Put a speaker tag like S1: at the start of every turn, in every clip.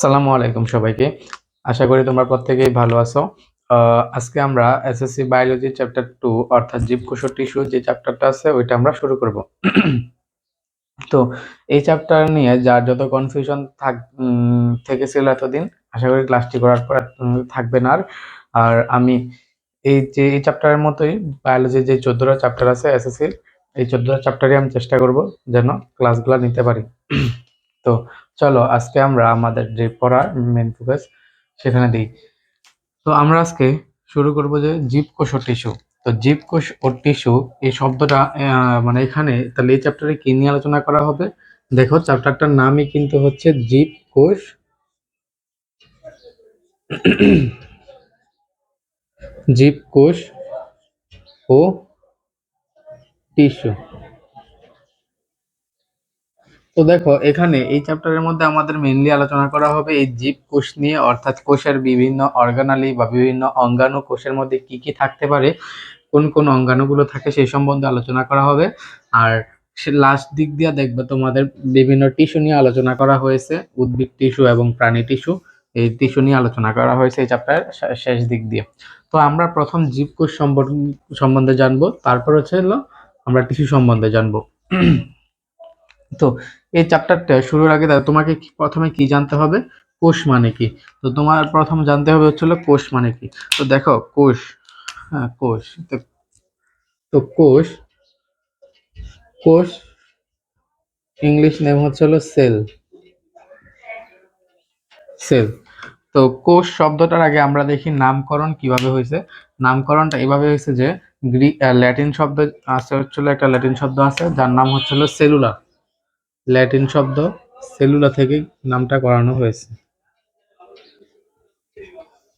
S1: আসসালামু আলাইকুম সবাইকে। আশা করি তোমরা প্রত্যেকেই ভালো আছো। আজকে আমরা এসএসসি বায়োলজি চ্যাপ্টার 2 অর্থাৎ জীবকোষ ও টিস্যু যে চ্যাপ্টারটা আছে ওইটা আমরা শুরু করব। তো এই চ্যাপ্টার নিয়ে যার যত কনফিউশন থেকেছিল এতদিন, আশা করি ক্লাসটি করার পর থাকবে না আর। আর আমি এই চ্যাপ্টারের মতোই বায়োলজির যে 14টা চ্যাপ্টার আছে এসএসসির, এই 14টা চ্যাপ্টারই আমি চেষ্টা করব যেন ক্লাসগুলো নিতে পারি। তো চলো আজকে আমরা আমাদের যে পড়ার মেন ফোকাস সেখানে দিই। তো আমরা আজকে শুরু করব যে জীবকোষ ও টিস্যু। তো জীবকোষ ও টিস্যু এই শব্দটা মানে এখানে তাহলে এই চ্যাপ্টারে কি নিয়ে আলোচনা করা হবে? দেখো চ্যাপ্টারটার নামই কিন্তু হচ্ছে জীবকোষ জীবকোষ ও টিস্যু। তো দেখো এখানে এই চ্যাপ্টারের মধ্যে আমাদের মেইনলি আলোচনা করা হবে এই জীবকোষ নিয়ে, অর্থাৎ কোষের বিভিন্ন অর্গানালি বা বিভিন্ন অঙ্গাণু কোষের মধ্যে কি কি থাকতে পারে, কোন কোন অঙ্গাণুগুলো থাকে সেই সম্বন্ধে আলোচনা করা হবে। আর সে লাস্ট দিক দিয়ে দেখবে তোমাদের বিভিন্ন টিস্যু নিয়ে আলোচনা করা হয়েছে, উদ্ভিদ টিস্যু এবং প্রাণী টিস্যু। এই টিস্যু নিয়ে আলোচনা করা হয়েছে এই চ্যাপ্টারের শেষ দিক দিয়ে। তো আমরা প্রথম জীবকোষ সম্বন্ধে জানবো, তারপর হলো আমরা টিস্যু সম্বন্ধে জানবো। তো এই চ্যাপ্টারটা শুরুর আগে তোমাকে প্রথমে কি জানতে হবে? কোষ মানে কি। তো তোমার প্রথম জানতে হবে হচ্ছিল কোষ মানে কি। তো দেখো কোষ, হ্যাঁ কোষ। তো কোষ কোষ ইংলিশ নেম হচ্ছে হলো সেল। সেল। তো কোষ শব্দটার আগে আমরা দেখি নামকরণ কিভাবে হয়েছে। নামকরণটা এভাবে হয়েছে যে ল্যাটিন শব্দ আছে, হচ্ছিল একটা ল্যাটিন শব্দ আছে যার নাম হচ্ছিল সেলুলা। ল্যাটিন শব্দ সেলুলা থেকে নামটা করানো হয়েছে।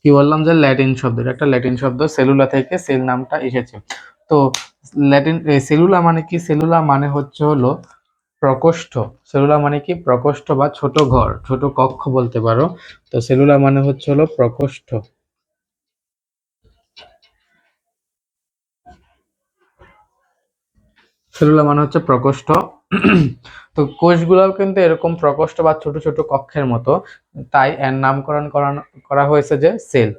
S1: কি বললাম যে ল্যাটিন শব্দ, এটা একটা ল্যাটিন শব্দ, সেলুলা থেকে সেল নামটা এসেছে। তো ল্যাটিন সেলুলা মানে কি? সেলুলা মানে হচ্ছে হলো প্রকোষ্ঠ। সেলুলা মানে কি? প্রকোষ্ঠ বা ছোট ঘর, ছোট কক্ষ বলতে পারো। তো সেলুলা মানে হচ্ছে হলো প্রকোষ্ঠ। সেলুলা মানে হচ্ছে প্রকোষ্ঠ। তো কোষগুলোও কিন্তু এরকম প্রকোষ্ঠ বা ছোট ছোট কক্ষের মতো, তাই এর নামকরণ করা হয়েছে যে সেল।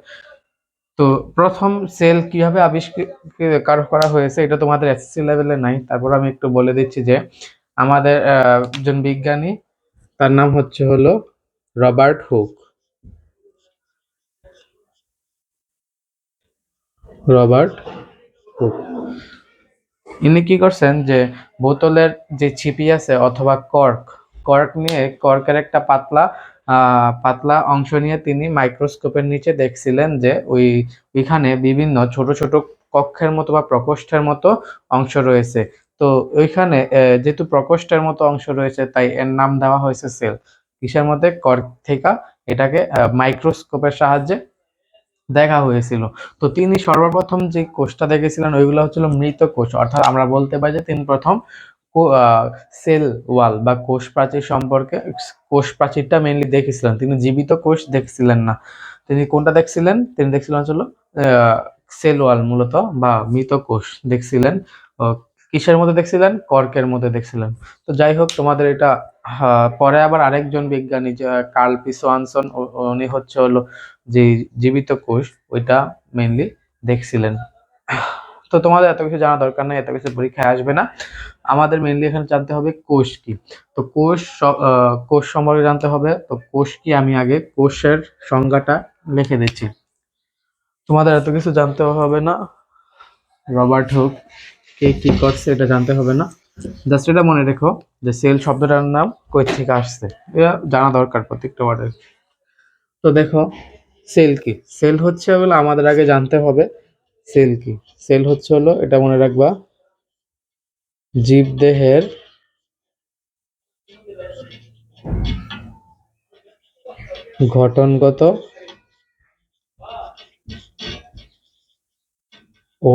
S1: তো প্রথম সেল কিভাবে আবিষ্কার করা হয়েছে এটা তোমাদের এসএসসি লেভেলে নাই, তারপর আমি একটু বলে দিচ্ছি যে আমাদের একজন বিজ্ঞানী, তার নাম হচ্ছে হলো রবার্ট হুক। রবার্ট হুক ইনি কি করছেন যে বোতলের যে ছিপি আছে অথবা কর্ক, কর্ক নিয়ে কর্কের একটা পাতলা পাতলা অংশ নিয়ে তিনি মাইক্রোস্কোপের নিচে দেখছিলেন যে ওইখানে বিভিন্ন ছোট ছোট কক্ষের মতো বা প্রকোষ্ঠের মতো অংশ রয়েছে। তো ওইখানে যেহেতু প্রকোষ্ঠের মতো অংশ রয়েছে তাই এর নাম দেওয়া হয়েছে সেল। কিসের মধ্যে? কর্ক থেকে এটাকে মাইক্রোস্কোপের সাহায্যে দেখা হয়েছিল। তো তিনি সর্বপ্রথম যে কোষটা দেখেছিলেন ওইগুলো হচ্ছিল মৃত কোষ, অর্থাৎ আমরা বলতে পারি যে তিনি প্রথম সেল ওয়াল বা কোষ প্রাচীর সম্পর্কে, কোষ প্রাচীরটা মেইনলি দেখেছিলেন, তিনি জীবিত কোষ দেখছিলেন না। তিনি কোনটা দেখছিলেন? তিনি দেখছিলেন হচ্ছিল সেল ওয়াল মূলত বা মৃত কোষ দেখছিলেন। কিসের মধ্যে দেখছিলেন? কর্কের মধ্যে দেখছিলেন। তো যাই হোক তোমাদের এটা পরে আবার আরেকজন বিজ্ঞানী যে কার্ল পিসোয়ানসন, উনি হচ্ছে হলো যে জীবিত কোষ ওইটা মেইনলি দেখছিলেন। তো তোমাদের এত কিছু জানা দরকার নেই, এত কিছু পরীক্ষায় আসবে না। আমাদের মেইনলি এখানে জানতে হবে কোষ কি। তো কোষ সম্পর্কে জানতে হবে। তো কোষ কি আমি আগে কোষের সংজ্ঞাটা লিখে দিচ্ছি, তোমাদের এত কিছু জানতে হবে না। রবার্ট হুক কে কি করছে এটা জানতে হবে না, জাস্ট এটা মনে রেখো যে সেল শব্দটার নাম কই থেকে আসছে, এটা জানা দরকার প্রত্যেকটা ওয়ার্ডের। তো দেখো সেল কি। সেল হচ্ছে হলো আমাদের আগে জানতে হবে সেল কি। সেল হচ্ছে হলো, এটা মনে রাখবা, জীবদেহের গঠনগত ও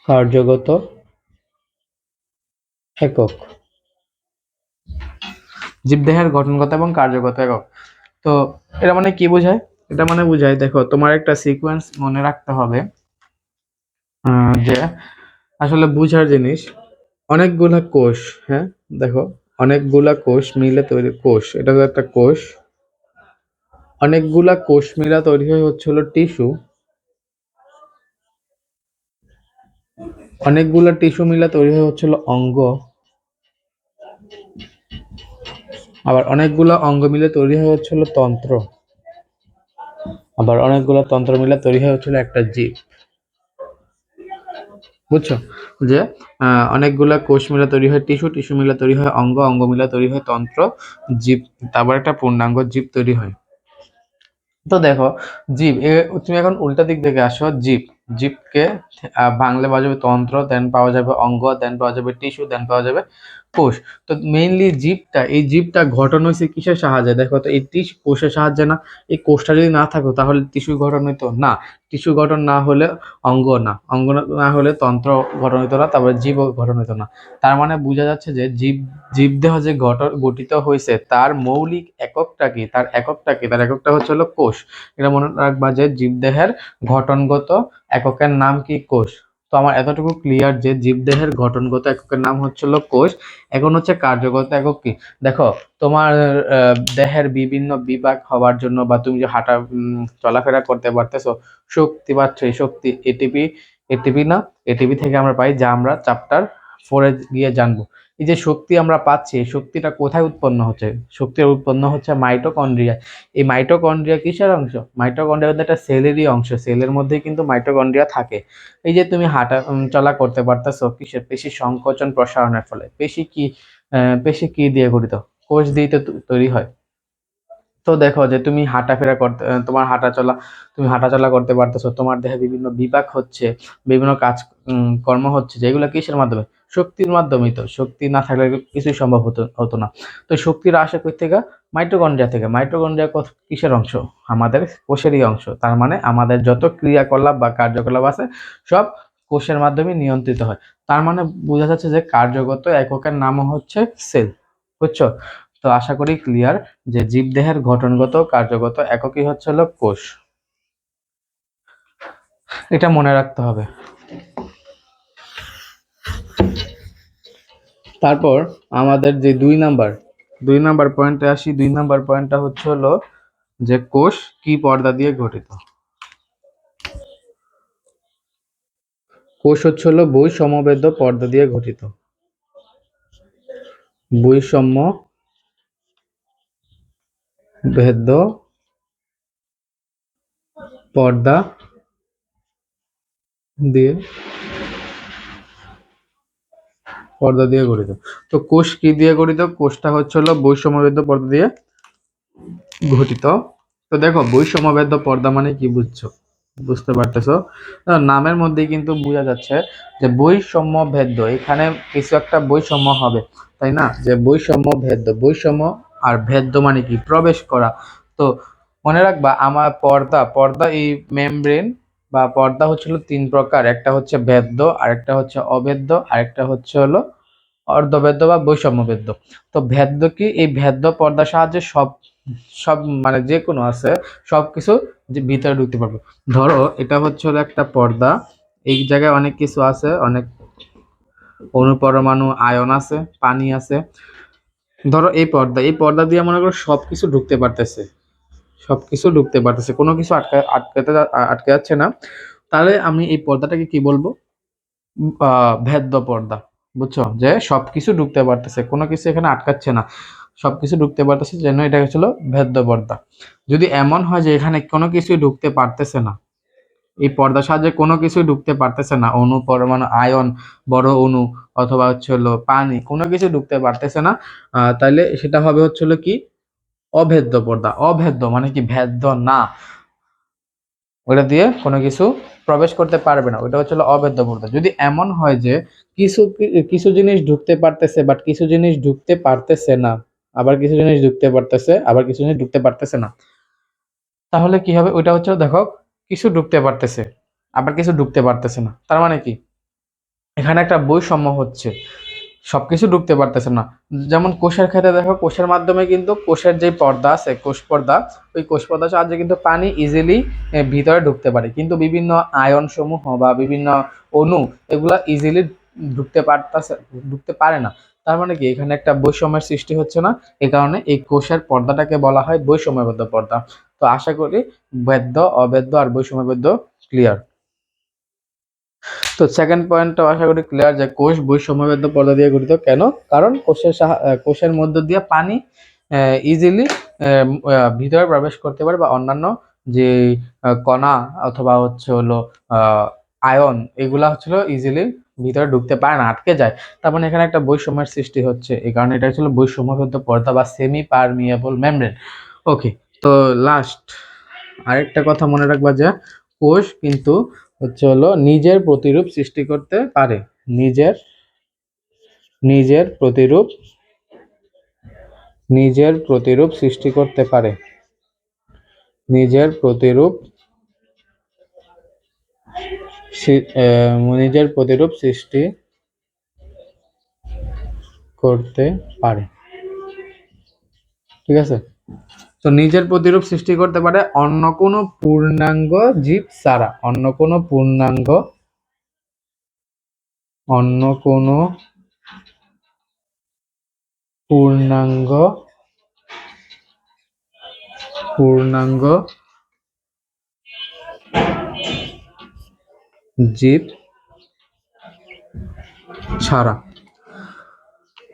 S1: কার্যগত একক। জীবদেহের গঠনগত এবং কার্যগত একক। তো এটা মানে কি বোঝায়? এটা মানে বোঝায়, দেখো তোমার একটা সিকোয়েন্স মনে রাখতে হবে, যে আসলে বুঝার জিনিস অনেকগুলা কোষ। হ্যাঁ দেখো অনেকগুলা কোষ মিলে তৈরি কোষ, এটা তো একটা কোষ। অনেকগুলা কোষ মিলা তৈরি হয়ে হচ্ছে হলো টিস্যু। অনেকগুলা টিস্যু মিলা তৈরি হয়ে হচ্ছে হলো অঙ্গ। আবার অনেকগুলা অঙ্গ মিলে তৈরি হয়ে হচ্ছে হলো তন্ত্র। আবার অনেকগুলো তন্ত্র মিলে তৈরি হয়ে হচ্ছিল একটা জীব। বুঝছো যে অনেকগুলা কোষ মিলে তৈরি হয় টিস্যু, টিস্যু মিলে তৈরি হয় অঙ্গ, অঙ্গ মিলে তৈরি হয় তন্ত্র, জীব, তারপর একটা পূর্ণাঙ্গ জীব তৈরি হয়। তো দেখো জীব তুমি এখন উল্টা দিক থেকে আসো। জীবকে বাংলা পাওয়া যাবে তন্ত্র, দেন পাওয়া যাবে অঙ্গ, দেন পাওয়া যাবে টিস্যু, দেন পাওয়া যাবে কোষ। তো মেইনলি এই জীবটা গঠন হয়েছে কিসের সাহায্যে? দেখো তো এই টিস্যু কোষের সাহায্যে না? এই কোষটা যদি না থাকতো তাহলে টিস্যু গঠন হইতো না। টিস্যু গঠন না হলে অঙ্গ না, অঙ্গ না হলে তন্ত্র গঠন হইতো না, তারপরে জীব গঠন হইতো না। তার মানে বোঝা যাচ্ছে যে জীবদেহ যে গঠিত হয়েছে তার মৌলিক এককটা কি? তার এককটা হচ্ছে হলো কোষ। এটা মনে রাখবা যে জীবদেহের গঠনগত এককের নাম কি? কোষ। তো আমার এতটুকু ক্লিয়ার যে জীবদেহের গঠনগত এককের নাম হচ্ছিল কোষ। এখন হচ্ছে কার্যগত একক কি? দেখো তোমার দেহের বিভিন্ন বিভাগ হওয়ার জন্য বা তুমি যে হাঁটা চলাফেরা করতে পারতেছো, শক্তি পাচ্ছ। এই শক্তি এটিপি না, এটিপি থেকে আমরা পাই, যা আমরা চ্যাপ্টার 4 গিয়ে জানবো। এই যে শক্তি আমরা পাচ্ছি, এই শক্তিটা কোথায় উৎপন্ন হচ্ছে? শক্তি উৎপন্ন হচ্ছে মাইটোকন্ড্রিয়া। এই মাইটোকন্ড্রিয়া কিসের অংশ? মাইটোকন্ড্রিয়া হচ্ছে একটা সেলেরই অংশ। সেলের মধ্যেই কিন্তু মাইটোকন্ড্রিয়া থাকে। এই যে তুমি হাঁটা চলা করতে পারতেছো কিসের? পেশি সংকোচন প্রসারণের ফলে। পেশি কি দিয়ে গঠিত? কোষ দিয়ে তো তৈরি হয়। তো দেখো যে তুমি হাঁটাফেরা করতে তোমার তুমি হাঁটাচলা করতে পারতেছো, তোমার দেহে বিভিন্ন বিপাক হচ্ছে, বিভিন্ন কাজ কর্ম হচ্ছে, যেগুলো কিসের মাধ্যমে? শক্তির মাধ্যমেই। তো শক্তি না থাকলে কিছুই সম্ভব হতো না। তো শক্তির আসে কই থেকে? মাইটোকন্ড্রিয়া থেকে। মাইটোকন্ড্রিয়া কিসের অংশ? আমাদের কোষেরই অংশ। তার মানে আমাদের যত ক্রিয়াকলাপ বা কার্যকলাপ আছে সব কোষের মাধ্যমে নিয়ন্ত্রিত হয়। তার মানে বোঝা যাচ্ছে যে কার্যগত এককের নাম হচ্ছে সেল। বুঝছো? তো আশা করি ক্লিয়ার যে জীবদেহের গঠনগত কার্যগত এককই হচ্ছে হলো কোষ। এটা মনে রাখতে হবে। তারপর আমাদের যে 2 নাম্বার পয়েন্টে আসি। 2 নাম্বার পয়েন্টটা হচ্ছে হলো যে কোষ কি পর্দা দিয়ে গঠিত? কোষ হচ্ছে হলো বৈষম্যবেদ্য পর্দা দিয়ে গঠিত। বৈষম্য ভেদ্য পর্দা দিয়ে গঠিত। তো কোষ কি দিয়ে গঠিত? কোষটা হচ্ছে হলো বৈষম্যবেদ্য পর্দা দিয়ে গঠিত। তো দেখো বৈষম্যবেদ্য পর্দা মানে কি বুঝছো? বুঝতে পারতেছো? নামের মধ্যেই কিন্তু বোঝা যাচ্ছে যে বৈষম্য ভেদ্য, এখানে কিছু একটা বৈষম্য হবে, তাই না? যে বৈষম্য ভেদ্য, বৈষম্য আর ভেদ্য মানে কি? প্রবেশ করা। তো মনে রাখবা আমার পর্দা এই মেমব্রেন বা পর্দা হচ্ছিল 3 প্রকার। একটা হচ্ছে ভেদ্য, আরেকটা হচ্ছে অভেদ্য, আরেকটা হচ্ছে হলো অর্ধবেদ্য বা বৈষম্যবেদ্য। তো ভেদ্য কি? এই ভেদ্য পর্দার সাহায্যে সব সব মানে যে কোনো আছে সবকিছু যে ভিতরে ঢুকতে পারবে। ধরো এটা হচ্ছে হলো একটা পর্দা, এই জায়গায় অনেক কিছু আছে, অনেক অনুপরমাণু আয়ন আছে, পানি আছে। ধরো এই পর্দা দিয়ে মনে করো সবকিছু ঢুকতে পারতেছে, কোনো কিছু আটকে যাচ্ছে না। তাহলে আমি এই পর্দাটাকে কি বলবো? ভেদ্য পর্দা। বুঝছো? যে সবকিছু ঢুকতে পারতেছে, কোনো কিছু এখানে আটকাচ্ছে না, সবকিছু ঢুকতে পারতেছে, যেন এটা হচ্ছিল ভেদ্য পর্দা। যদি এমন হয় যে এখানে কোনো কিছুই ঢুকতে পারতেছে না, এই পর্দার সাহায্যে কোনো কিছুই ঢুকতে পারতেছে না, অণু পরমাণু আয়ন, বড় অণু অথবা হচ্ছে হলো পানি, কোনো কিছু ঢুকতে পারতেছে না, তাহলে সেটা হবে হচ্ছে হলো কি? অভেদ্য পর্দা। অভেদ্য মানে কি? ভেদ্য না, ওটা দিয়ে কোনো কিছু প্রবেশ করতে পারবে না, ওটা হচ্ছে হলো অভেদ্য পর্দা। যদি এমন হয় যে কিছু কিছু জিনিস ঢুকতে পারতেছে বাট কিছু জিনিস ঢুকতে পারতেছে না, আবার কিছু জিনিস ঢুকতে পারতেছে, আবার কিছু জিনিস ঢুকতে পারতেছে না, তাহলে কি হবে? ওইটা হচ্ছে দেখো কিছু ঢুকতে পারতেছে আবার কিছু ঢুকতে পারতেছে না। তার মানে কি? এখানে একটা বৈষম্য হচ্ছে, সবকিছু ঢুকতে পারতেছে না। যেমন কোষের ক্ষেত্রে দেখো, কোষের মাধ্যমে কিন্তু কোষের যে পর্দা আছে, কোষ পর্দা, ওই কোষ পর্দার সাহায্যে কিন্তু পানি ইজিলি ভিতরে ঢুকতে পারে, কিন্তু বিভিন্ন আয়ন সমূহ বা বিভিন্ন অণু এগুলা ইজিলি ঢুকতে পারে না। তার মানে কি এখানে একটা বৈষম্যের সৃষ্টি হচ্ছে না, এই কারণে এই কোষের পর্দাটাকে বলা হয় বৈষম্যবদ্ধ পর্দা। তো আশা করি বৈধ, অবৈধ আর বৈষম্যবদ্ধ ক্লিয়ার। তো সেকেন্ড পয়েন্টটা আশা করি ক্লিয়ার যে কোষ বৈষম্যবদ্ধ পর্দা দিয়ে গঠিত। কেন? কারণ কোষের মধ্য দিয়ে পানি ইজিলি ভিতরে প্রবেশ করতে পারে, বা অন্যান্য যে কণা অথবা হচ্ছে হলো আয়ন, এগুলা হচ্ছিল ইজিলি ভিতরে ঢুকতে পারে না, আটকে যায়। তার মানে এখানে একটা বৈষম্যের সৃষ্টি হচ্ছে, এই কারণে এটা হচ্ছিল বৈষম্যবদ্ধ পর্দা বা সেমি পারমিয়েবল মেমব্রেন। ওকে, তো লাস্ট আরেকটা কথা মনে রাখবা যে কোষ কিন্তু হচ্ছে হলো নিজের প্রতিরূপ সৃষ্টি করতে পারে। নিজের নিজের প্রতিরূপ নিজের প্রতিরূপ সৃষ্টি করতে পারে। নিজের প্রতিরূপ নিজের প্রতিরূপ সৃষ্টি করতে পারে। ঠিক আছে? তো নিজের প্রতিরূপ সৃষ্টি করতে পারে অন্য কোনো পূর্ণাঙ্গ জীব ছাড়া। অন্য কোনো পূর্ণাঙ্গ অন্য কোনো পূর্ণাঙ্গ পূর্ণাঙ্গ জীব ছাড়া।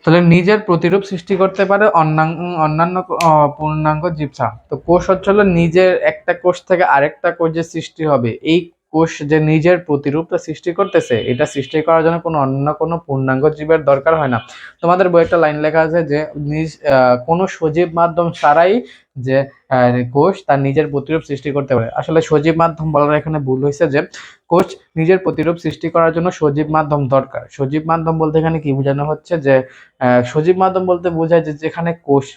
S1: তাহলে নিজের প্রতিরূপ সৃষ্টি করতে পারে অন্যান্য পূর্ণাঙ্গ জীব ছাড়া। তো কোষ হচ্ছে হলো নিজের একটা কোষ থেকে আরেকটা কোষ যে সৃষ্টি হবে, এই কোষ যে নিজের প্রতিরূপটা সৃষ্টি করতেছে, এটা সৃষ্টি করার জন্য অন্য কোনো পূর্ণাঙ্গ জীবের দরকার হয় না। তোমাদের বই একটা লাইন লেখা আছে যে কোনো সজীব মাধ্যম ছাড়াই যে কোষ তার নিজের প্রতিরূপ সৃষ্টি করতে পারে। আসলে সজীব মাধ্যম বলার এখানে ভুল হয়েছে, যে কোষ নিজের প্রতিরূপ সৃষ্টি করার জন্য সজীব মাধ্যম দরকার। সজীব মাধ্যম বলতে এখানে কি বোঝানো হচ্ছে, যে সজীব মাধ্যম বলতে বোঝায় যে যেখানে কোষ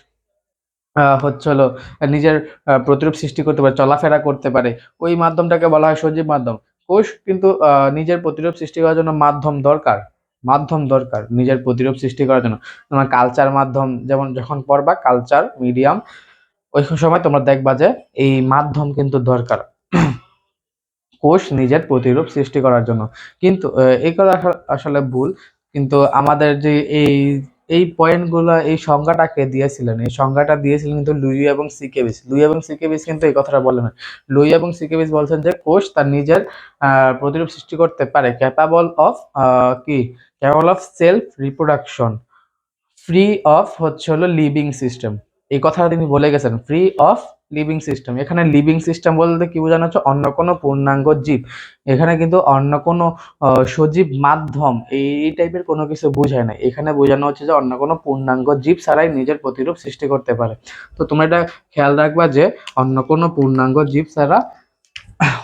S1: হচ্ছে হলো নিজের প্রতিরূপ সৃষ্টি করতে পারে, চলাফেরা করতে পারে, ওই মাধ্যমটাকে বলা হয় সজীব মাধ্যম। কোষ কিন্তু নিজের প্রতিরূপ সৃষ্টি করার জন্য মাধ্যম দরকার নিজের প্রতিরূপ সৃষ্টি করার জন্য। তোমার কালচার মাধ্যম, যেমন যখন পড়বা কালচার মিডিয়াম, ওই সময় তোমরা দেখবা যে এই মাধ্যম কিন্তু দরকার কোষ নিজের প্রতিরূপ সৃষ্টি করার জন্য। কিন্তু এই কথা আসলে ভুল। কিন্তু আমাদের যে এই পয়েন্টগুলো, এই সংজ্ঞাটাকে দিয়েছিলেন, এই সংজ্ঞাটা দিয়েছিলেন কিন্তু লুই এবং সিকেবিস। লুই এবং সিকেবিস কিন্তু এই কথাটা বলেন না। লুই এবং সিকেবিস বলছেন যে কোষ তার নিজের প্রতিরূপ সৃষ্টি করতে পারে, capable of self reproduction, free of হচ্ছে হলো লিভিং সিস্টেম। এই কথাটা তিনি বলে গেছেন, ফ্রি অফ লিভিং সিস্টেম। এখানে লিভিং সিস্টেম বলতে কি বোঝানো হচ্ছে? অন্য কোনো পূর্ণাঙ্গ জীব। এখানে কিন্তু অন্য কোনো সজীব মাধ্যম এই টাইপের কোনো কিছু বোঝায় না। এখানে বোঝানো হচ্ছে যে অন্য কোনো পূর্ণাঙ্গ জীব ছাড়াই নিজের প্রতিরূপ সৃষ্টি করতে পারে। তো তোমরা এটা খেয়াল রাখবা যে অন্য কোনো পূর্ণাঙ্গ জীব ছাড়া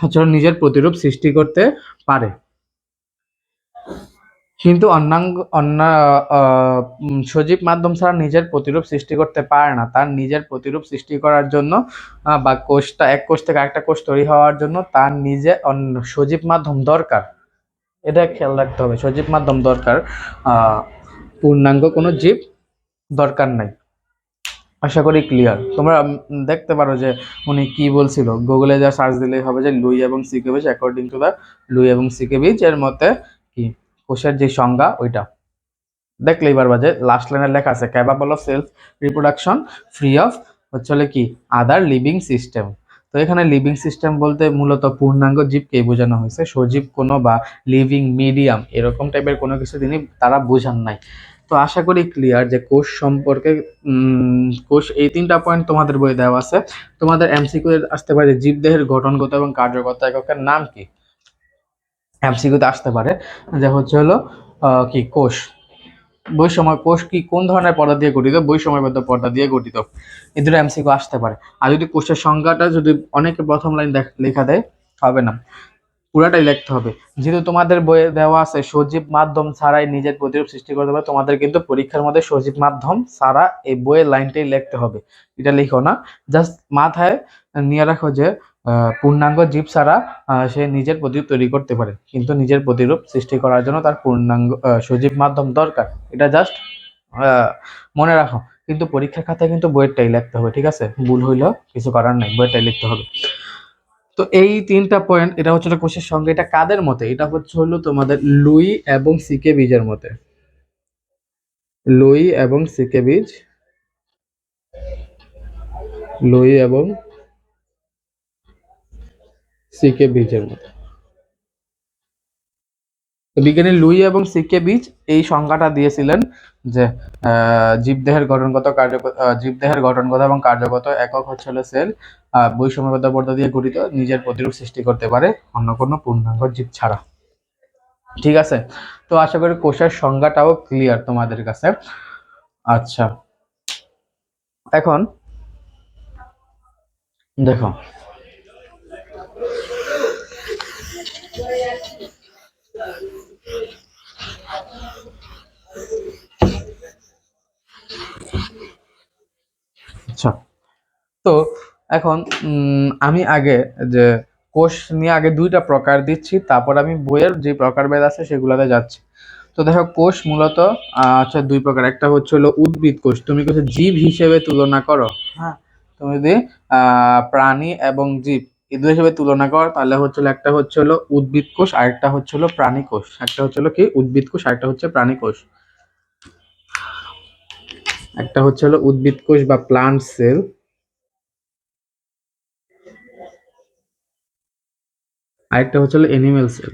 S1: হচ্ছে নিজের প্রতিরূপ সৃষ্টি করতে পারে, কিন্তু সজীব মাধ্যম ছাড়া নিজের প্রতিরূপ সৃষ্টি করতে পারে না। তার নিজের প্রতিরূপ সৃষ্টি করার জন্য বা এক কোষ থেকে আরেকটা কোষ তৈরি হওয়ার জন্য তার নিজে সজীব মাধ্যম দরকার। এটা খেয়াল রাখতে হবে, সজীব মাধ্যম দরকার, পূর্ণাঙ্গ কোনো জীব দরকার নাই। আশা করি ক্লিয়ার। তোমরা দেখতে পারো যে উনি কি বলছিল, গুগলে যা সার্চ দিলেই হবে যে লুই এবং সিকেবিজ, অ্যাকর্ডিং টু দ্য লুই এবং সিকেবিজ এর মতে কি কোষের যে সংজ্ঞা ওইটা দেখলেই পারবা যে লাস্ট লাইনে লেখা আছে capable of self reproduction, free of হচ্ছে কি আদার লিভিং সিস্টেম। তো এখানে লিভিং সিস্টেম বলতে মূলত পূর্ণাঙ্গ জীবকে বোঝানো হয়েছে, সজীব কোনো বা লিভিং মিডিয়াম এরকম টাইপের কোনো কিছু তারা বোঝান নাই। তো আশা করি ক্লিয়ার যে কোষ সম্পর্কে কোষ এই তিনটা পয়েন্ট তোমাদের বই দেওয়া আছে। তোমাদের এমসিকিউ আসতে পারে জীবদেহের গঠনগত এবং কার্যগত এককের নাম কি, এমসিকিউতে আসতে পারে যে হচ্ছে হলো কি কোষ কোষ কি কোন ধরনের পর্দা দিয়ে গঠিত? বৈষম্যবদ্ধ পর্দা দিয়ে গঠিত। এই দুটো এমসিকিউ আসতে পারে। আর যদি কোষের সংজ্ঞাটা যদি অনেকে প্রথম লাইন লেখা দেয়, হবে না, পুরাটাই লিখতে হবে। যেহেতু তোমাদের বইয়ে দেওয়া আছে সজীব মাধ্যম ছাড়াই নিজের প্রতিরূপ সৃষ্টি করতে পারে, তোমাদের কিন্তু পরীক্ষার মধ্যে সজীব মাধ্যম ছাড়া এই বইয়ের লাইনটাই লিখতে হবে, এটা লিখো না। জাস্ট মাথায় নিয়ে রাখো যে পূর্ণাঙ্গ জীব ছাড়া সে নিজের প্রতিরূপ তৈরি করতে পারে, কিন্তু নিজের প্রতিরূপ সৃষ্টি করার জন্য তার পূর্ণাঙ্গ সজীব মাধ্যম দরকার। এটা জাস্ট মনে রাখো। কিন্তু পরীক্ষার খাতায় কিন্তু বইয়েরটাই লিখতে হবে, ঠিক আছে? ভুল হইলেও কিছু করার নাই, বইয়েরটাই লিখতে হবে। তো এই তিনটা পয়েন্ট, এটা হচ্ছে কোষের সংজ্ঞা। এটা কাদের মতে? এটা হচ্ছে হলো তোমাদের লুই এবং সিকেবিজের মতে। লুই এবং সিকে বীজ, লুই এবং সিকে বীজের মতো। তো বিজ্ঞানী লুই এবং সিকে বীজ এই সংজ্ঞাটা দিয়েছিলেন যে জীবদেহের গঠনগত এবং কার্যগত একক হচ্ছে হলো সেল, বৈষম্যবদ্ধ পদার্থ দিয়ে গঠিত, নিজের প্রতিরূপ সৃষ্টি করতে পারে অন্য কোনো পূর্ণাঙ্গ জীব ছাড়া। ঠিক আছে, তো আশা করি কোষের সংজ্ঞাটাও ক্লিয়ার তোমাদের কাছে। আচ্ছা, এখন দেখো, আচ্ছা, তো এখন আমি আগে যে কোষ নিয়ে আগে দুইটা প্রকার দিচ্ছি, তারপর আমি বইয়ের যে প্রকারভেদ আছে সেগুলোতে যাচ্ছি। তো দেখো, কোষ মূলত আচ্ছা দুই প্রকার, একটা হচ্ছে হলো উদ্ভিদ কোষ, তুমি কিছু জীব হিসেবে তুলনা করো, হ্যাঁ, তুমি যদি প্রাণী এবং জীব এই দুই হিসেবে তুলনা করো, তাহলে হচ্ছে একটা হচ্ছে হলো উদ্ভিদ কোষ, আরেকটা হচ্ছে হলো প্রাণী কোষ। একটা হচ্ছে হলো কি উদ্ভিদ কোষ, আরেকটা হচ্ছে প্রাণী কোষ। একটা হচ্ছে হলো উদ্ভিদ কোষ বা প্লান্ট সেল, আরেকটা হচ্ছে হলো এনিম্যাল সেল।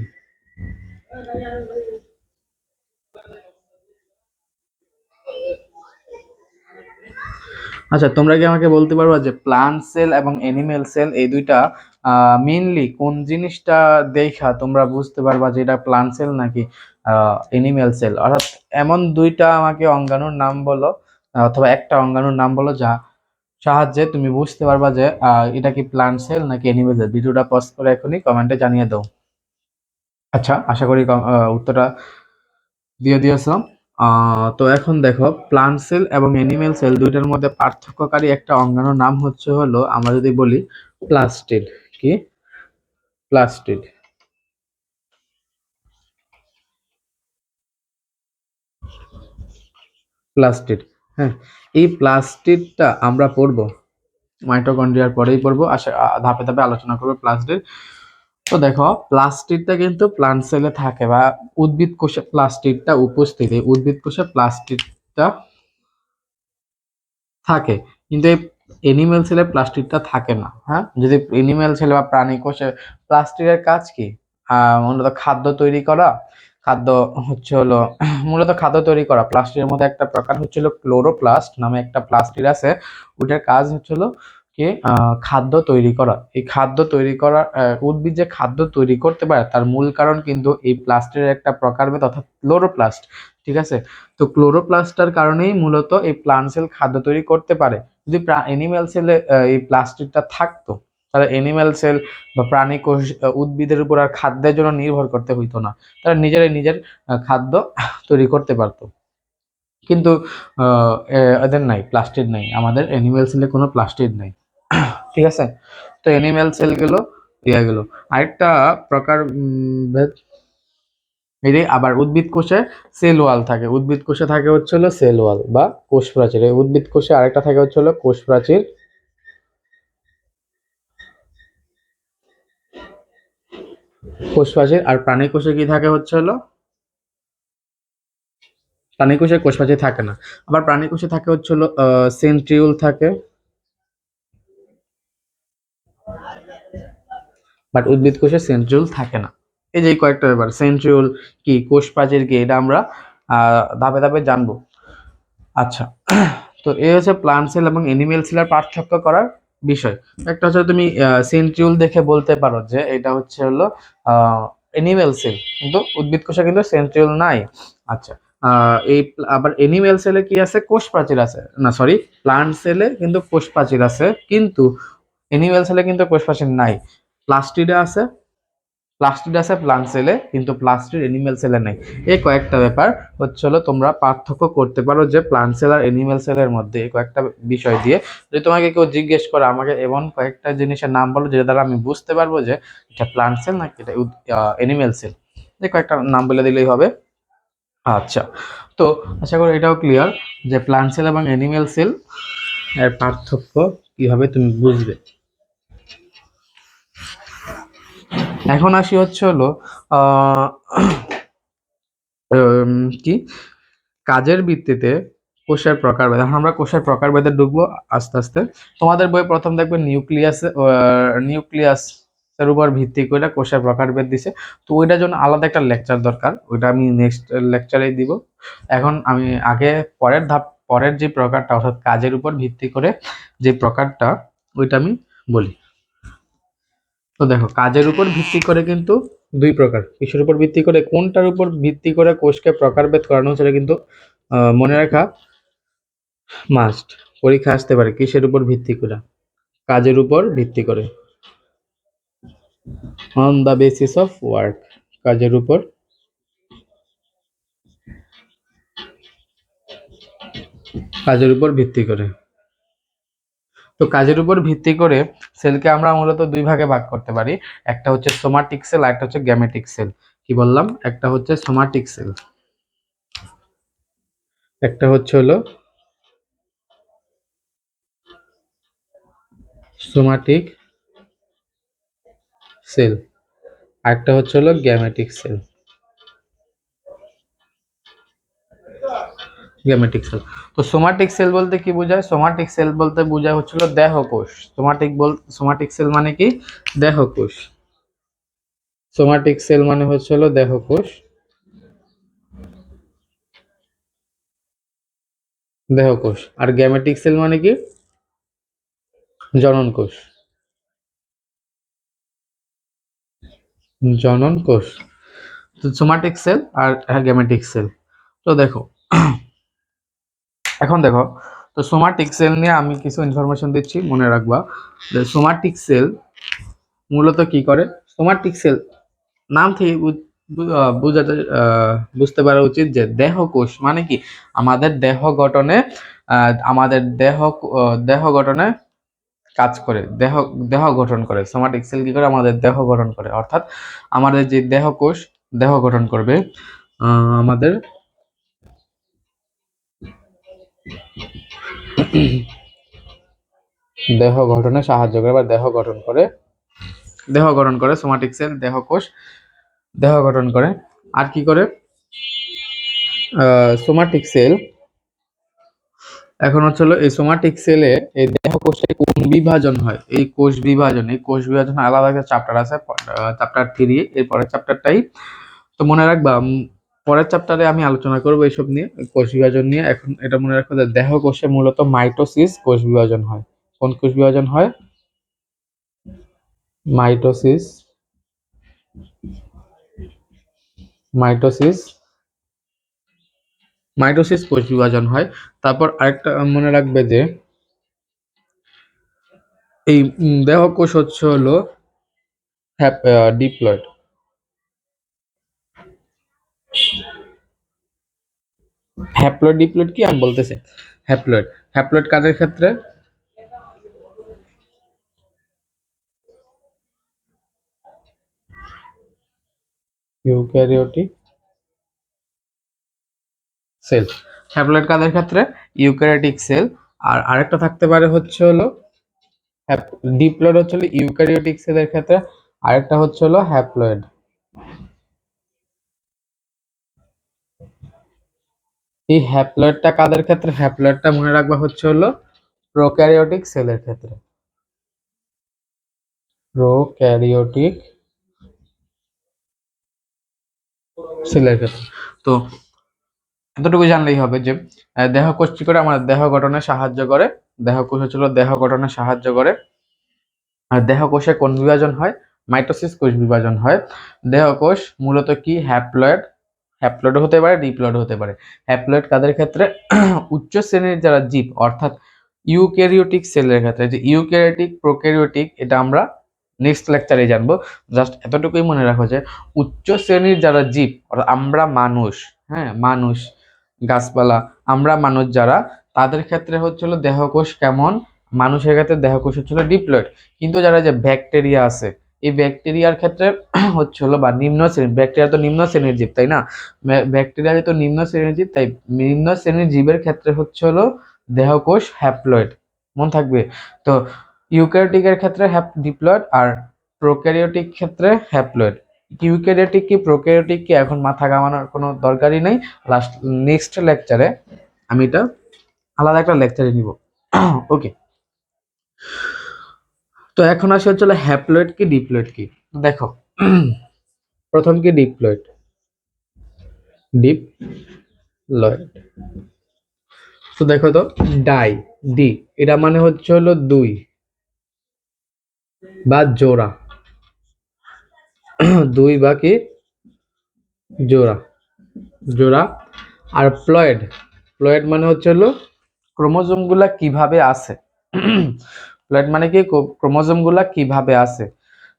S1: আচ্ছা, তোমরা কি আমাকে বলতে পারবা যে প্লান্ট সেল এবং এনিম্যাল সেল এই দুইটা মেইনলি কোন জিনিসটা দেখা তোমরা বুঝতে পারবা যে এটা প্লান্ট সেল নাকি এনিম্যাল সেল? অর্থাৎ এমন দুইটা আমাকে অঙ্গাণুর নাম বলো, অথবা একটা অঙ্গাণুর নাম বলো যা সাহায্যে তুমি বুঝতে পারবা যে এটা কি প্লান্ট সেল নাকি এনিম্যাল সেল। ভিডিওটা পজ করে এখনই কমেন্টে জানিয়ে দাও। আচ্ছা, আশা করি উত্তরটা দিয়ে দিয়েছো। তো এখন দেখো, প্লান্ট সেল এবং এনিম্যাল সেল দুইটার মধ্যে পার্থক্যকারী একটা অঙ্গাণুর নাম হচ্ছে হলো, আমরা যদি বলি প্লাস্টিড। কি? প্লাস্টিড। প্লাস্টিড, হ্যাঁ, এই প্লাস্টিডটা আমরা পড়বো মাইটোকন্ড্রিয়ার পরেই পড়বো, ধাপে ধাপে আলোচনা করবো প্লাস্টিড। তো দেখো, প্লাস্টিডটা কিন্তু প্লান্ট সেলে থাকে, বা উদ্ভিদ কোষে প্লাস্টিডটা উপস্থিত, এই উদ্ভিদ কোষে প্লাস্টিডটা থাকে, কিন্তু এই এনিম্যাল সেলে প্লাস্টিডটা থাকে না। হ্যাঁ, যদি এনিম্যাল সেলে বা প্রাণী কোষে প্লাস্টিডের কাজ কি? মূলত খাদ্য তৈরি করা। খাদ্য হচ্ছে হলো মূলত খাদ্য তৈরি করা। প্লাস্টিডের মধ্যে একটা প্রকার হচ্ছে হলো ক্লোরোপ্লাস্ট নামে একটা প্লাস্টিড আছে, ওটার কাজ হচ্ছে হলো কি খাদ্য তৈরি করা। এই খাদ্য তৈরি করা, উদ্ভিদ যে খাদ্য তৈরি করতে পারে তার মূল কারণ কিন্তু এই প্লাস্টিডের একটা প্রকারভেদ, অর্থাৎ ক্লোরোপ্লাস্ট। ঠিক আছে, তো ক্লোরোপ্লাস্টার কারণেই মূলত এই প্লান্ট সেল খাদ্য তৈরি করতে পারে। যদি এনিম্যাল সেলে এই প্লাস্টিকটা থাকতো, তাহলে এনিম্যাল সেল বা প্রাণী কোষ উদ্ভিদের উপর আর খাদ্যের জন্য নির্ভর করতে হইতো না, তারা নিজেরাই নিজের খাদ্য তৈরি করতে পারতো। কিন্তু এদের নাই, প্লাস্টিড নাই, আমাদের এনিম্যাল সেলে কোনো প্লাস্টিড নাই। ঠিক আছে, তো এনিম্যাল সেল গেল, ইয়া গেল। আরেকটা প্রকার ভেদ, এই যে আবার উদ্ভিদ কোষে সেল ওয়াল থাকে, উদ্ভিদ কোষে থাকে হচ্ছে হলো সেল ওয়াল বা কোষ প্রাচীর। এই উদ্ভিদ কোষে আরেকটা থাকে হচ্ছে হলো কোষ প্রাচীর, কোষ প্রাচীর। আর প্রাণী কোষে কি থাকে হচ্ছে হলো, প্রাণী কোষে কোষ প্রাচীর থাকে না। আবার প্রাণী কোষে থাকে হচ্ছে হলো সেন্ট্রিওল থাকে, বাট উদ্ভিদ কোষে সেন্ট্রিওল থাকে না। এই যে কয়েকটা ব্যাপার, সেন্ট্রিওল কি, কোষ প্রাচীর কি, এটা আমরা ধাপে ধাপে জানবো। আচ্ছা, তো এই হচ্ছে প্লান্ট সেল এবং এনিম্যাল সেলের পার্থক্য করার বিষয়। একটা হচ্ছে তুমি সেন্ট্রিওল দেখে বলতে পারো যে এটা হচ্ছে হলো এনিম্যাল সেল, কিন্তু উদ্ভিদ কোষে কিন্তু সেন্ট্রিওল নাই। আচ্ছা, এই আবার এনিম্যাল সেলে কি আছে, কোষ প্রাচীর আছে, না সরি, প্লান্ট সেলে কিন্তু কোষ প্রাচীর আছে, কিন্তু এনিম্যাল সেলে কিন্তু কোষ প্রাচীর নাই। প্লাস্টিডে আছে, প্লাস্টিড আছে প্লান্ট সেলে, কিন্তু প্লাস্টিড এনিম্যাল সেলে নেই। এই কয়েকটা ব্যাপার হচ্ছে হলো তোমরা পার্থক্য করতে পারো যে প্লান্ট সেল আর এনিম্যাল সেলের মধ্যে, এই কয়েকটা বিষয় দিয়ে। যদি তোমাকে কেউ জিজ্ঞেস করে আমাকে এমন কয়েকটা জিনিসের নাম বলো যেটা দ্বারা আমি বুঝতে পারবো যে এটা প্লান্ট সেল নাকি এটা এনিম্যাল সেল, যে কয়েকটা নাম বলে দিলেই হবে। আচ্ছা, তো আশা করি এটাও ক্লিয়ার যে প্লান্ট সেল এবং এনিম্যাল সেল এর পার্থক্য কিভাবে তুমি বুঝবে। এখন আসি হচ্ছে হলো আহ কি কাজের ভিত্তিতে কোষের প্রকারভেদ। এখন আমরা কোষের প্রকারভেদে ঢুকবো আস্তে আস্তে। তোমাদের বই প্রথম দেখবে নিউক্লিয়াসের উপর ভিত্তি করে কোষের প্রকারভেদ দিছে, তো ওইটার জন্য আলাদা একটা লেকচার দরকার, ওইটা আমি নেক্সট লেকচারেই দিব। এখন আমি আগে পরের যে প্রকারটা অর্থাৎ কাজের উপর ভিত্তি করে যে প্রকারটা ওইটা আমি বলি। তো দেখো, কাজের উপর ভিত্তি করে কিন্তু দুই প্রকার। কিসের উপর ভিত্তি করে, কোনটার উপর ভিত্তি করে কোষকে প্রকারভেদ করানো সেটা কিন্তু মনে রাখা মাস্ট। পরীক্ষা আসতে পারে কিসের উপর ভিত্তি করে, কাজের উপর ভিত্তি করে, on the basis of work, কাজের উপর ভিত্তি করে। তো কাজের উপর ভিত্তি করে সেলকে আমরা মূলত দুই ভাগে ভাগ করতে পারি, একটা হচ্ছে সোমাটিক সেল আর একটা হচ্ছে গ্যামেটিক সেল। কি বললাম, একটা হচ্ছে সোমাটিক সেল, একটা হচ্ছে হলো সোমাটিক সেল, আরেকটা হচ্ছে হলো গ্যামেটিক সেল। Gametic sell. তো সোমাটিক সেল বলতে কি বোঝায়, সোমাটিক সেল বলতে বোঝায় হচ্ছিল দেহকোষ। সোমাটিক সেল মানে কি, দেহকোষ। সোমাটিক সেল মানে হচ্ছে হলো দেহকোষ, দেহকোষ। আর গ্যামেটিক সেল মানে কি, জনন কোষ, জনন কোষ। তো সোমাটিক সেল আর গ্যামেটিক সেল। তো দেখো, এখন দেখো, তো সোমাটিক সেল নিয়ে আমি কিছু ইনফরমেশন দিচ্ছি, মনে রাখবা। সোমাটিক সেল মূলত কি করে, সোমাটিক সেল নাম থেকে বুঝাতে বুঝতে পারা উচিত যে দেহকোষ মানে কি, আমাদের দেহ গঠনে দেহ গঠনে কাজ করে, দেহ গঠন করে। সোমাটিক সেল কি করে, আমাদের দেহ গঠন করে, অর্থাৎ আমাদের যে দেহকোষ দেহ গঠন করবে, আমাদের দেহ গঠনে সাহায্য করে বা দেহ গঠন করে সোমাটিক সেল, দেহকোষ দেহ গঠন করে। আর কি করে সোমাটিক সেল, এখন হচ্ছে হলো এই সোমাটিক সেলে এই দেহকোষে কোন বিভাজন হয়, এই কোষ বিভাজন আলাদা একটা চ্যাপ্টার আছে, চ্যাপ্টার 3, এর পরের চ্যাপ্টারটাই। তো মনে রাখবা, পরের চ্যাপ্টারে আমি আলোচনা করবো এইসব নিয়ে, কোষ বিভাজন নিয়ে। এখন এটা মনে রাখবা যে দেহকোষে মূলত মাইটোসিস কোষ বিভাজন হয়। কোন কোষ বিভাজন হয়, মাইটোসিস, মাইটোসিস মাইটোসিস কোষ বিভাজন হয়। তারপর আরেকটা মনে রাখবে যে এই দেহকোষ হচ্ছে হলো ডিপ্লয়েড। হ্যাপ্লয়েড ডিপ্লয়েড কি আমি বলতেছি, হ্যাপ্লয়েড। হ্যাপ্লয়েড কাদের ক্ষেত্রে, ইউক্যারিওটিক সেল। হ্যাপ্লয়েড কাদের ক্ষেত্রে, ইউক্যারিওটিক সেল। আর আরেকটা থাকতে পারে হচ্ছে হলো ডিপ্লয়েড, হচ্ছে হলো ইউক্যারিওটিক সেলের ক্ষেত্রে, আরেকটা হচ্ছে হলো হ্যাপ্লয়েড। এই হ্যাপ্লয়েডটা কাদের ক্ষেত্রে, হ্যাপ্লয়েডটা মনে রাখবা হচ্ছে হলো প্রোক্যারিওটিক সেলের ক্ষেত্রে, প্রোক্যারিওটিক সেলের ক্ষেত্রে। তো এতটুকু জানলেই হবে যে দেহকোষ কি করে আমাদের দেহ গঠনে সাহায্য করে, দেহকোষ হচ্ছিল দেহ গঠনে সাহায্য করে। আর দেহকোষে কোন বিভাজন হয়, মাইটোসিস কোষ বিভাজন হয়। দেহকোষ মূলত কি, হ্যাপ্লয়েড হতে পারে, ডিপ্লয়েড হতে পারে। হ্যাপ্লয়েড কাদের ক্ষেত্রে, উচ্চ শ্রেণীর যারা জীব, অর্থাৎ ইউক্যারিওটিক সেলের ক্ষেত্রে। যে ইউক্যারিওটিক প্রোক্যারিওটিক এটা আমরা নেক্সট লেকচারে জানবো। জাস্ট এতটুকুই মনে রাখো যে উচ্চ শ্রেণীর যারা জীব, অর্থাৎ আমরা মানুষ, হ্যাঁ মানুষ, গাছপালা, আমরা মানুষ যারা, তাদের ক্ষেত্রে হচ্ছিল দেহকোষ কেমন, মানুষের ক্ষেত্রে দেহকোষ হচ্ছিল ডিপ্লয়েড। কিন্তু যারা যে ব্যাকটেরিয়া আছে, এই ব্যাকটেরিয়ার ক্ষেত্রে হচ্ছে হলো বা নিম্ন শ্রেণীর, ব্যাকটেরিয়া তো নিম্ন শ্রেণীর জীব তাই না, ব্যাকটেরিয়া যেহেতু নিম্ন শ্রেণীর জীব, তাই নিম্ন শ্রেণীর জীবের ক্ষেত্রে হচ্ছে হলো দেহকোষ হ্যাপ্লয়েড, মন থাকবে। তো ইউক্যারিওটিকের ক্ষেত্রে ডিপ্লয়েড আর প্রোক্যারিওটিক ক্ষেত্রে হ্যাপ্লয়েড। ইউক্যারিওটিক কি প্রোক্যারিওটিক কি এখন মাথা ঘামানোর কোনো দরকারই নেই। নেক্সট লেকচারে আমি এটা আলাদা একটা লেকচারে নিব। ওকে, তো এখন আসে হচ্ছে হ্যাপ্লয়েড কি ডিপ্লয়েড কি। দেখো, প্রথম কি ডিপ্লয়েড। ডিপ্লয়েড তো দেখো তো, ডাই ডি এটা মানে হচ্ছে হলো দুই বা জোড়া। দুই বা কি জোড়া, জোড়া। আর প্লয়েড, প্লয়েড মানে হচ্ছে হলো ক্রোমোজোম গুলা কিভাবে আছে। প্লয়েড মানে কি ক্রোমোজোম গুলা কিভাবে আছে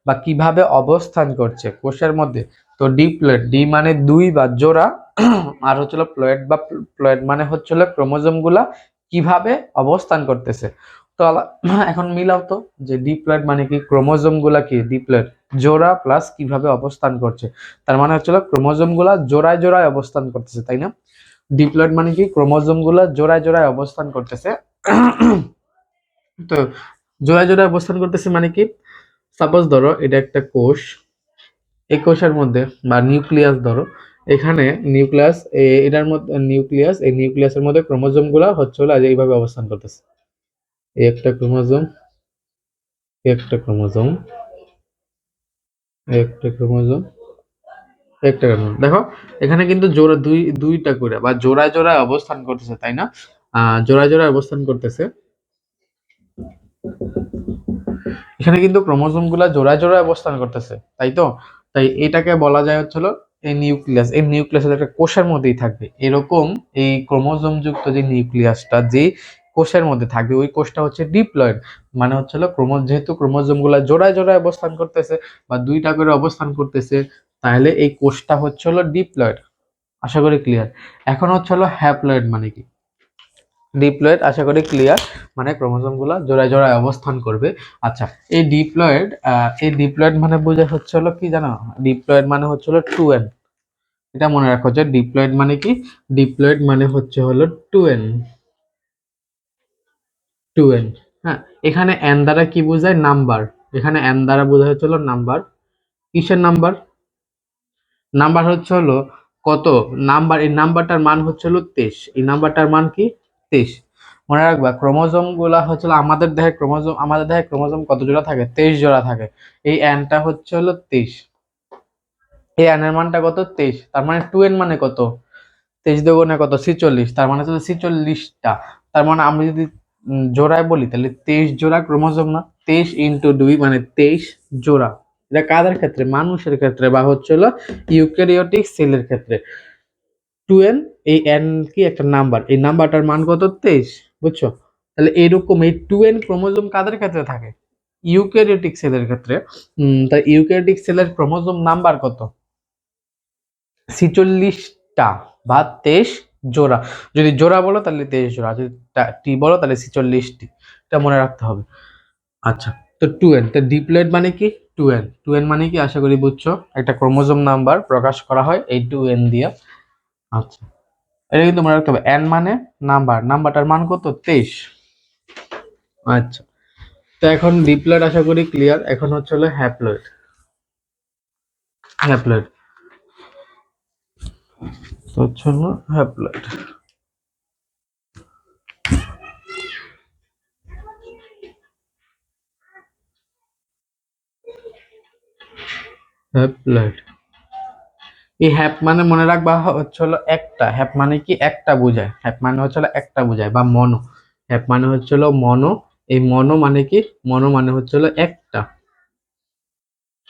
S1: বা কিভাবে অবস্থান করছে কোষের মধ্যে। তো ডিপ্লয়েড, ডি মানে দুই বা জোড়া, আর হচ্ছিল প্লয়েড বা প্লয়েড মানে হচ্ছিল ক্রোমোজোম গুলা কিভাবে অবস্থান করতেছে। তো এখন মিলাও তো, যে ডিপ্লয়েড মানে কি ক্রোমোজোম গুলা কি ডিপ্লয়েড জোড়া প্লাস কিভাবে অবস্থান করছে, তার মানে হচ্ছিল ক্রোমোজোম গুলা জোড়ায় জোড়ায় অবস্থান করতেছে, তাই না। ডিপ্লয়েড মানে কি ক্রোমোজোম গুলা জোড়ায় জোড়ায় অবস্থান করতেছে। তো জোড়ায় জোড়ায় অবস্থান করতেছে মানে কি, সাপোজ ধরো এটা একটা কোষ, এই কোষের মধ্যে বা নিউক্লিয়াস ধরো, এখানে নিউক্লিয়াস, এটার মধ্যে নিউক্লিয়াস, এই নিউক্লিয়াসের মধ্যে ক্রোমোজোম গুলা হচ্ছে হলো এইভাবে অবস্থান করতেছে। এই একটা ক্রোমোজোম, একটা ক্রোমোজোম, একটা ক্রোমোজোম, একটা ক্রোমোজোম। দেখো এখানে কিন্তু জোড়া দুইটা করে বা জোড়ায় জোড়ায় অবস্থান করতেছে, তাই না। জোড়ায় জোড়ায় অবস্থান করতেছে। এখানে কিন্তু ক্রোমোজোম গুলা জোড়ায় জোড়ায় অবস্থান করতেছে, তাই তো। তাই এটাকে বলা যায় হচ্ছিল এই নিউক্লিয়াস। এই নিউক্লিয়াসের একটা কোষের মধ্যেই থাকবে এরকম এই ক্রোমোজোম যুক্ত যে নিউক্লিয়াসটা যে কোষের মধ্যে থাকবে, ওই কোষটা হচ্ছে ডিপ্লয়েড। মানে হচ্ছিল যেহেতু ক্রোমোজোম গুলা জোড়ায় জোড়ায় অবস্থান করতেছে বা দুইটা করে অবস্থান করতেছে, তাহলে এই কোষটা হচ্ছে হলো ডিপ্লয়েড। আশা করি ক্লিয়ার। এখন হচ্ছে হলো হ্যাপ্লয়েড মানে কি। ডিপ্লয়েড আশা করি ক্লিয়ার, মানে ক্রোমোজোম গুলা জোড়ায় জোড়ায় অবস্থান করবে। আচ্ছা, এই ডিপ্লয়েড মানে বোঝা হচ্ছে হলো কি জানো, ডিপ্লয়েড মানে হচ্ছে হলো 2n। এটা মনে রাখো যে ডিপ্লয়েড মানে কি, ডিপ্লয়েড মানে হচ্ছে হলো 2n। 2n, হ্যাঁ। এখানে n দ্বারা কি বোঝায়, নাম্বার। এখানে n দ্বারা বোঝা হচ্ছে হলো নাম্বার। কিসের নাম্বার, নাম্বার হচ্ছে হলো কত নাম্বার, এই নাম্বারটার মান হচ্ছে হলো 23। এই নাম্বারটার মান কি 23। মনে রাখবা ক্রোমোজোম গুলা হচ্ছে আমাদের দেহে ক্রোমোজোম কত জোড়া থাকে, 23 জোড়া থাকে। এই এনটা হচ্ছে হলো 23। এই এন এর মানটা কত 23, তার মানে 2n মানে কত, 23 দুগুণে কত 46, তার মানে হচ্ছে 46টা। তার মানে আমি যদি জোড়ায় বলি তাহলে 23 জোড়া ক্রোমোজোম না, 23 ইন্টু 2 মানে 23 জোড়া। এটা কাদের ক্ষেত্রে, মানুষের ক্ষেত্রে বা হচ্ছে হলো ইউক্যারিওটিক সেলের ক্ষেত্রে। 2n, এই n কি একটা নাম্বার, এই নাম্বারটার মান কত 23, বুঝছো। তাহলে এরকম এই 2n ক্রোমোজোম কাদের ক্ষেত্রে থাকে, ইউক্যারিওটিক সেলের ক্ষেত্রে। তাই ইউক্যারিওটিক সেলের ক্রোমোজোম নাম্বার কত, 46টা বা 23 জোড়া। যদি জোড়া বলো তাহলে 23 জোড়া, যদি টি বলো তাহলে 46টি। এটা মনে রাখতে হবে। আচ্ছা, তো 2n, তো ডিপ্লয়েড মানে কি 2n। 2n মানে কি আশা করি বুঝছো, একটা ক্রোমোজোম নাম্বার প্রকাশ করা হয় এই 2n দিয়ে। আচ্ছা, এটা কিন্তু মনে রাখতে হবে, n মানে নাম্বার, নাম্বারটার মান কত 23। আচ্ছা, তো এখন ডিপ্লয়েড আশা করি ক্লিয়ার। এখন হচ্ছে হলো হ্যাপ্লয়েড। হ্যাপ্লয়েড তো হচ্ছে হলো হ্যাপ্লয়েড। হ্যাপ্লয়েড, এই হ্যাপ মানে মনে রাখবা হচ্ছে হলো একটা, হ্যাপ মানে কি একটা বোঝায়, হ্যাপ মানে হচ্ছে হলো একটা বোঝায় বা মনো। হ্যাপ মানে হচ্ছে হলো মনো। এই মনো মানে কি, মনো মানে হচ্ছে হলো একটা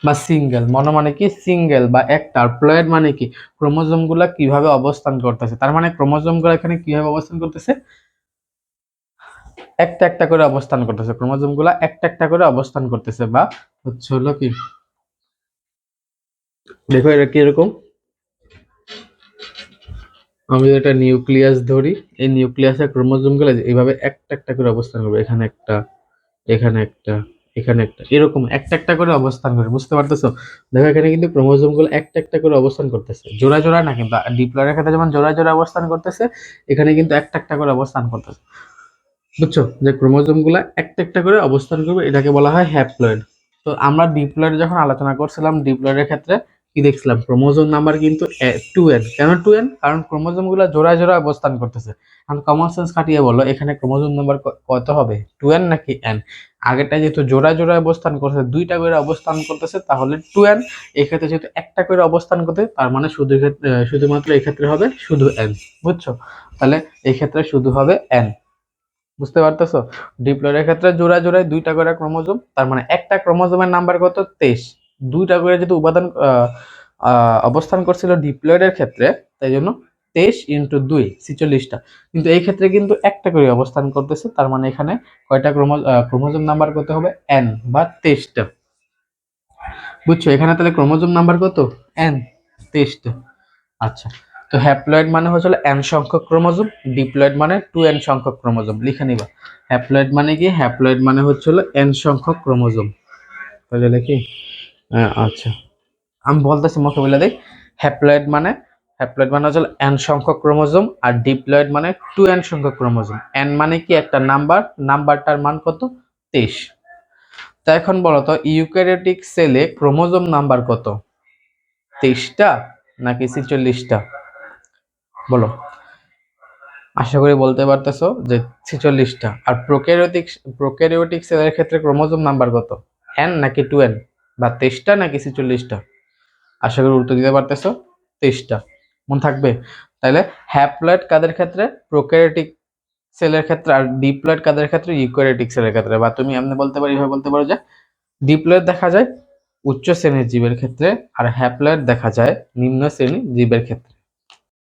S1: বা সিঙ্গেল। মনো মানে কি সিঙ্গেল বা একটা। আর প্লয়েড মানে কি ক্রোমোজোম গুলা কিভাবে অবস্থান করতেছে, তার মানে ক্রোমোজোম গুলা এখানে কিভাবে অবস্থান করতেছে, একটা একটা করে অবস্থান করতেছে। ক্রোমোজোম গুলা একটা একটা করে অবস্থান করতেছে বা হচ্ছে হলো কি, দেখো এটা কিরকম, আমি যদি একটা নিউক্লিয়াস ধরি, এই নিউক্লিয়াসের ক্রোমোজোম গুলো এইভাবে একটা একটা করে অবস্থান করবে, এখানে একটা, এখানে একটা, এখানে একটা, এরকম একটা একটা করে অবস্থান করে, বুঝতে পারতেছো। দেখো এখানে কিন্তু ক্রোমোজোম গুলো একটা একটা করে অবস্থান করতেছে, জোড়া জোড়া না, কিন্তু ডিপ্লয়েডের ক্ষেত্রে যেমন জোড়া জোড়া অবস্থান করতেছে, এখানে কিন্তু একটা একটা করে অবস্থান করতেছে। বুঝছো, যে ক্রোমোজোম গুলা একটা একটা করে অবস্থান করবে, এটাকে বলা হয় হ্যাপ্লয়েড। তো আমরা ডিপ্লয়েড যখন আলোচনা করছিলাম, ডিপ্লয়েডের ক্ষেত্রে কি দেখছিলাম, ক্রোমোজোম নাম্বার কিন্তু 2n। কেন 2n? কারণ ক্রোমোজোম গুলো জোড়ায় জোড়ায় অবস্থান করতেছে। এখন কমন সেন্স খাটিয়ে বলো এখানে ক্রোমোজোম নাম্বার কত হবে, 2n নাকি n? আগেরটা যেহেতু জোড়ায় জোড়ায় অবস্থান করতেছে, দুইটা করে অবস্থান করতেছে, তাহলে 2n। এক্ষেত্রে যেহেতু একটা করে অবস্থান করতে, তার মানে শুধুমাত্র এক্ষেত্রে হবে শুধু n। বুঝছো? তাহলে এই ক্ষেত্রে শুধু হবে n। বুঝতে পারতেছো? ডিপ্লয়েডের ক্ষেত্রে জোড়া জোড়ায় দুইটা করে ক্রোমোজোম, তার মানে একটা ক্রোমোজোমের নাম্বার কত, 23। দুইটা করে যেহেতু উপাদান অবস্থান করছিল ডিপ্লয়েডের ক্ষেত্রে, তাই জন্য 23 ইন্টু 2 46টা। কিন্তু এই ক্ষেত্রে কিন্তু একটা করে অবস্থান করতেছে, তার মানে এখানে কয়টা ক্রোমোজোম নাম্বার কত হবে, n বা 23টা। বুঝছো? এখানে তাহলে ক্রোমোজোম নাম্বার কত, n, 23টা। আচ্ছা, তো হ্যাপ্লয়েড মানে হচ্ছে n সংখ্যক ক্রোমোজোম, ডিপ্লয়েড মানে 2n সংখ্যক ক্রোমোজোম। লিখে নিবা হ্যাপ্লয়েড মানে কি, হ্যাপ্লয়েড মানে হচ্ছে n সংখ্যক ক্রোমোজোম। তাহলে লিখি, আচ্ছা আমি বলতেছি মুখে বলে দিই। হ্যাপ্লয়েড মানে হচ্ছে n সংখ্যক ক্রোমোজোম, আর ডিপ্লয়েড মানে 2n সংখ্যক ক্রোমোজোম। n মানে কি একটা নাম্বার, নাম্বারটার মান কত, 23। তা এখন বলো তো ইউক্যারিওটিক সেলে ক্রোমোজোম নাম্বার কত, 23টা নাকি 46টা? বলো। আশা করি বলতে পারতেছো যে 46টা। আর প্রোক্যারিওটিক সেলের ক্ষেত্রে ক্রোমোজোম নাম্বার কত, n নাকি 2n, বা 23টা নাকি 46টা? আশা করি উত্তর দিতে পারতেছো, 23টা। মনে থাকবে? তাহলে হ্যাপ্লয়েড কাদের ক্ষেত্রে, প্রোক্যারিওটিক সেলের ক্ষেত্রে, আর ডিপ্লয়েড কাদের ক্ষেত্রে, ইউক্যারিওটিক সেলের ক্ষেত্রে। বা তুমি এমনি বলতে পারো, এভাবে বলতে পারো যে ডিপ্লয়েড দেখা যায় উচ্চ শ্রেণীর জীবের ক্ষেত্রে, আর হ্যাপ্লয়েড দেখা যায় নিম্ন শ্রেণীর জীবের ক্ষেত্রে।